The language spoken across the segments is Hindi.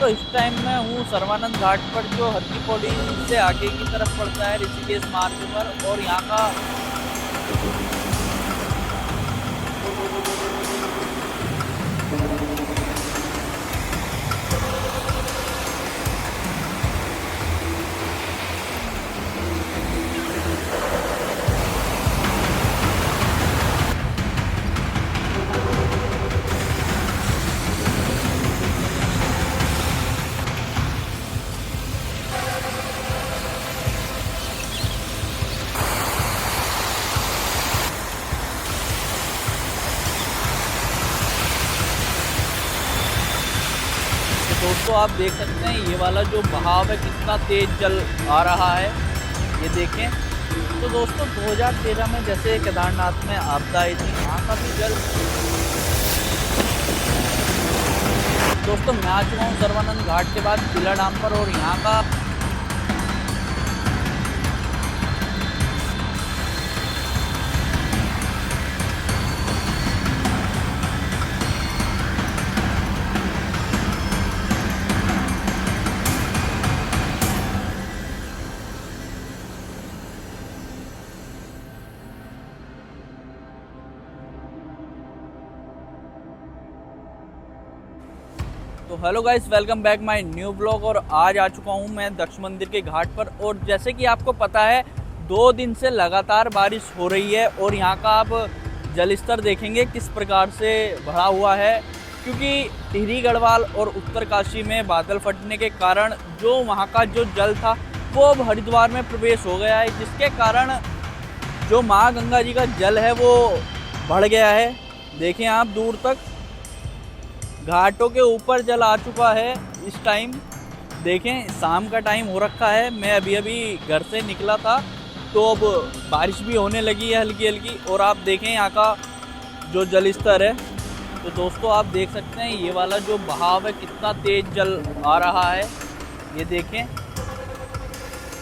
दोस्तों इस टाइम मैं हूँ सर्वानंद घाट पर, जो हरकी पौड़ी से आगे की तरफ पड़ता है ऋषिकेश मार्ग पर। और यहाँ का दोस्तों आप देख सकते हैं ये वाला जो बहाव है कितना तेज जल आ रहा है, ये देखें। तो दोस्तों 2013 में जैसे केदारनाथ में आपदा आई थी, वहाँ का भी जल। दोस्तों मैं आ चुका हूँ सर्वानंद घाट के बाद किला डैम पर, और यहाँ का तो hello guys, welcome back my new blog. और आज आ चुका हूँ मैं दक्ष मंदिर के घाट पर। और जैसे कि आपको पता है 2 दिन से लगातार बारिश हो रही है, और यहाँ का आप जल स्तर देखेंगे किस प्रकार से भरा हुआ है। क्योंकि टिहरी गढ़वाल और उत्तरकाशी में बादल फटने के कारण जो वहाँ का जो जल था वो अब हरिद्वार में प्रवेश हो गया है, जिसके कारण जो माँ गंगा जी का जल है वो बढ़ गया है। देखें आप दूर तक घाटों के ऊपर जल आ चुका है इस टाइम। देखें शाम का टाइम हो रखा है, मैं अभी अभी घर से निकला था, तो अब बारिश भी होने लगी है हल्की हल्की। और आप देखें यहाँ का जो जल स्तर है, तो दोस्तों आप देख सकते हैं ये वाला जो बहाव है कितना तेज जल आ रहा है, ये देखें।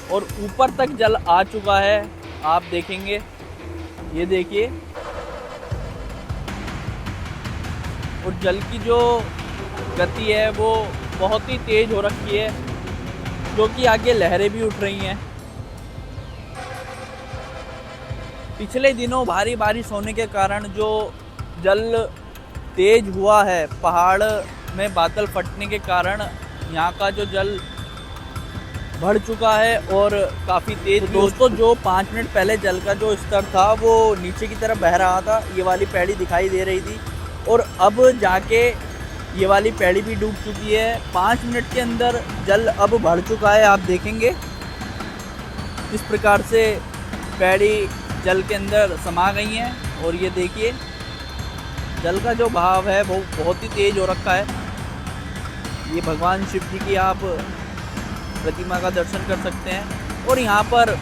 और ऊपर तक जल आ चुका है, आप देखेंगे, ये देखिए। और जल की जो गति है वो बहुत ही तेज हो रखी है, जो कि आगे लहरें भी उठ रही हैं। पिछले दिनों भारी बारिश होने के कारण जो जल तेज हुआ है, पहाड़ में बादल फटने के कारण यहाँ का जो जल बढ़ चुका है और काफ़ी तेज। दोस्तों जो 5 मिनट पहले जल का जो स्तर था वो नीचे की तरफ बह रहा था, ये वाली पैड़ी दिखाई दे रही थी, और अब जाके ये वाली पैड़ी भी डूब चुकी है। 5 मिनट के अंदर जल अब बढ़ चुका है, आप देखेंगे इस प्रकार से पैड़ी जल के अंदर समा गई हैं। और ये देखिए जल का जो बहाव है वो बहुत ही तेज हो रखा है। ये भगवान शिव जी की आप प्रतिमा का दर्शन कर सकते हैं। और यहाँ पर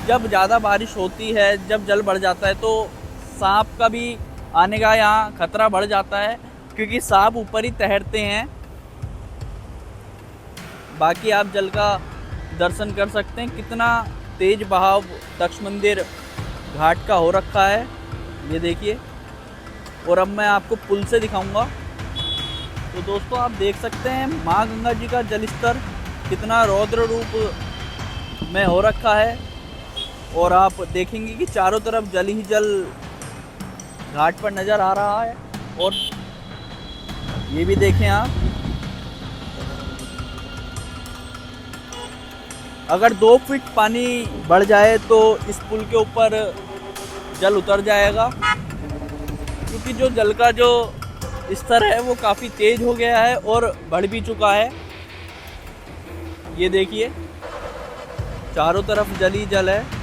जब ज़्यादा बारिश होती है, जब जल बढ़ जाता है, तो सांप का भी आने का यहाँ खतरा बढ़ जाता है, क्योंकि सांप ऊपर ही तैरते हैं। बाकी आप जल का दर्शन कर सकते हैं, कितना तेज बहाव दक्ष मंदिर घाट का हो रखा है, ये देखिए। और अब मैं आपको पुल से दिखाऊंगा। तो दोस्तों आप देख सकते हैं माँ गंगा जी का जल स्तर कितना रौद्र रूप में हो रखा है। और आप देखेंगे कि चारों तरफ जल ही जल घाट पर नज़र आ रहा है। और ये भी देखें आप, अगर 2 फीट पानी बढ़ जाए तो इस पुल के ऊपर जल उतर जाएगा, क्योंकि जो जल का जो स्तर है वो काफ़ी तेज हो गया है और बढ़ भी चुका है। ये देखिए चारों तरफ जल ही जल है।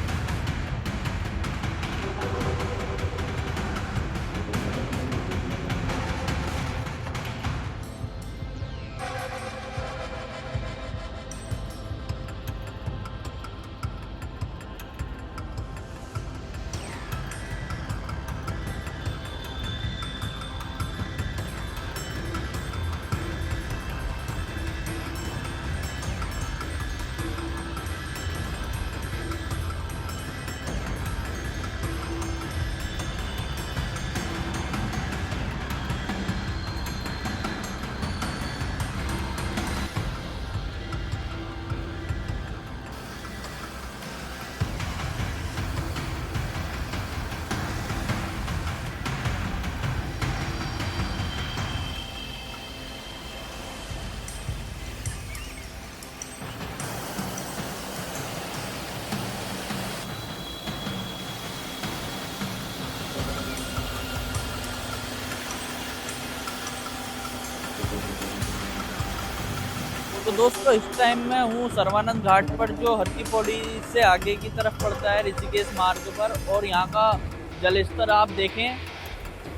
तो दोस्तों इस टाइम मैं हूँ सर्वानंद घाट पर, जो हर की पौड़ी से आगे की तरफ पड़ता है ऋषिकेश मार्ग पर। और यहाँ का जल स्तर आप देखें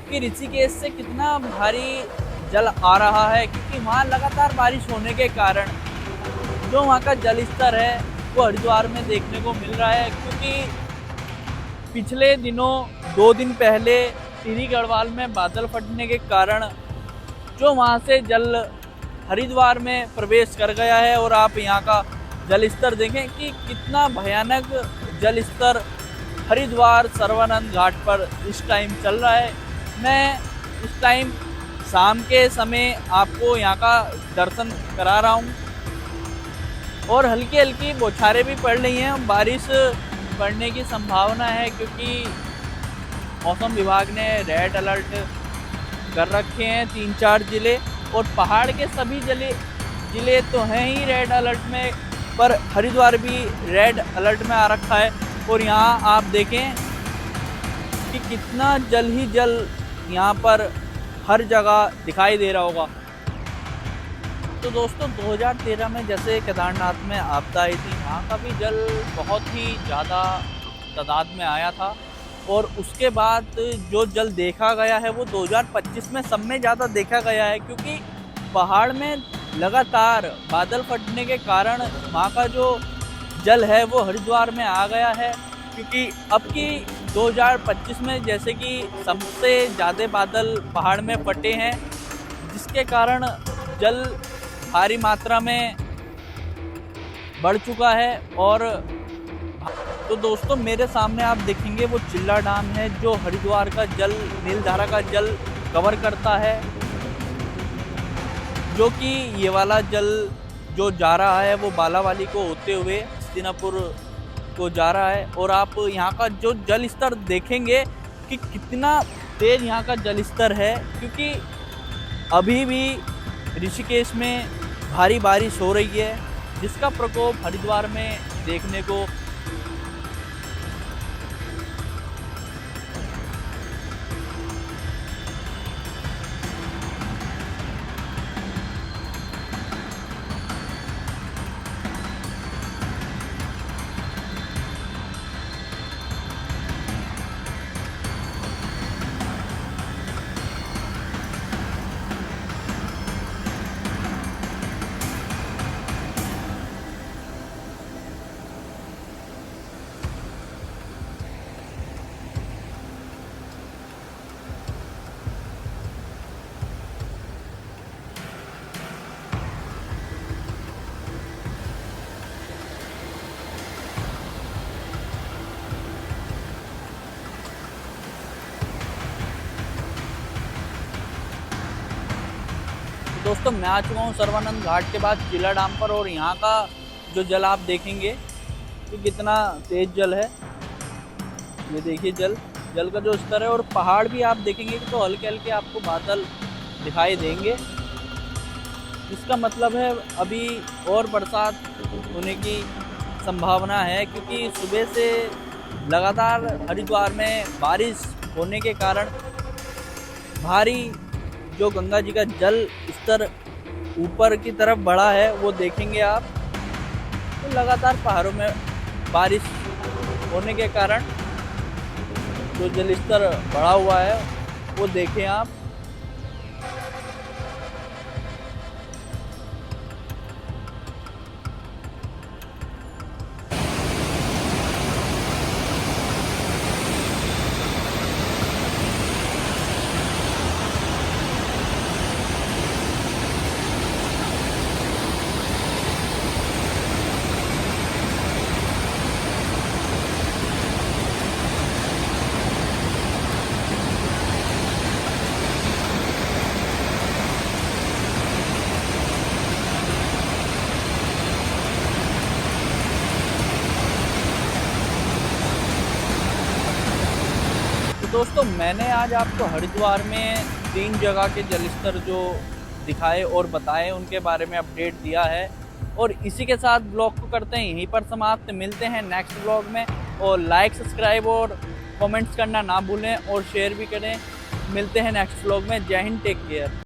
कि ऋषिकेश से कितना भारी जल आ रहा है, क्योंकि वहाँ लगातार बारिश होने के कारण जो वहाँ का जल स्तर है वो हरिद्वार में देखने को मिल रहा है। क्योंकि पिछले दिनों 2 दिन पहले टिहरी गढ़वाल में बादल फटने के कारण जो वहाँ से जल हरिद्वार में प्रवेश कर गया है। और आप यहाँ का जल स्तर देखें कि कितना भयानक जल स्तर हरिद्वार सर्वानंद घाट पर इस टाइम चल रहा है। मैं इस टाइम शाम के समय आपको यहाँ का दर्शन करा रहा हूँ और हल्की हल्की बौछारें भी पड़ रही हैं। बारिश पड़ने की संभावना है, क्योंकि मौसम विभाग ने रेड अलर्ट कर रखे हैं 3-4 ज़िले, और पहाड़ के सभी ज़िले तो हैं ही रेड अलर्ट में, पर हरिद्वार भी रेड अलर्ट में आ रखा है। और यहाँ आप देखें कि कितना जल ही जल यहाँ पर हर जगह दिखाई दे रहा होगा। तो दोस्तों 2013 में जैसे केदारनाथ में आपदा आई थी, वहाँ का भी जल बहुत ही ज़्यादा तादाद में आया था। और उसके बाद जो जल देखा गया है वो 2025 में सब में ज़्यादा देखा गया है, क्योंकि पहाड़ में लगातार बादल फटने के कारण वहाँ का जो जल है वो हरिद्वार में आ गया है। क्योंकि अब की 2025 में जैसे कि सबसे ज़्यादा बादल पहाड़ में फटे हैं, जिसके कारण जल भारी मात्रा में बढ़ चुका है। और तो दोस्तों मेरे सामने आप देखेंगे वो चिल्ला डैम है, जो हरिद्वार का जल, नीलधारा का जल कवर करता है। जो कि ये वाला जल जो जा रहा है वो बालावाली को होते हुए हस्तिनापुर को जा रहा है। और आप यहाँ का जो जल स्तर देखेंगे कि कितना तेज यहाँ का जल स्तर है, क्योंकि अभी भी ऋषिकेश में भारी बारिश हो रही है, जिसका प्रकोप हरिद्वार में देखने को दोस्तों मैं आ चुका हूँ सर्वानंद घाट के बाद चिल्ला डैम पर। और यहाँ का जो जल आप देखेंगे कि कितना तेज जल है। ये देखिए जल का जो स्तर है, और पहाड़ भी आप देखेंगे तो हल्के हल्के आपको बादल दिखाई देंगे। इसका मतलब है अभी और बरसात होने की संभावना है, क्योंकि सुबह से लगातार हरिद्वार में बारिश होने के कारण भारी जो गंगा जी का जल स्तर ऊपर की तरफ बढ़ा है वो देखेंगे आप। तो लगातार पहाड़ों में बारिश होने के कारण जो जल स्तर बढ़ा हुआ है वो देखें आप। दोस्तों मैंने आज आपको हरिद्वार में 3 जगह के जल स्तर जो दिखाए और बताए उनके बारे में अपडेट दिया है। और इसी के साथ ब्लॉग को करते हैं यहीं पर समाप्त। मिलते हैं नेक्स्ट ब्लॉग में, और लाइक, सब्सक्राइब और कमेंट्स करना ना भूलें, और शेयर भी करें। मिलते हैं नेक्स्ट ब्लॉग में। जय हिंद, टेक केयर।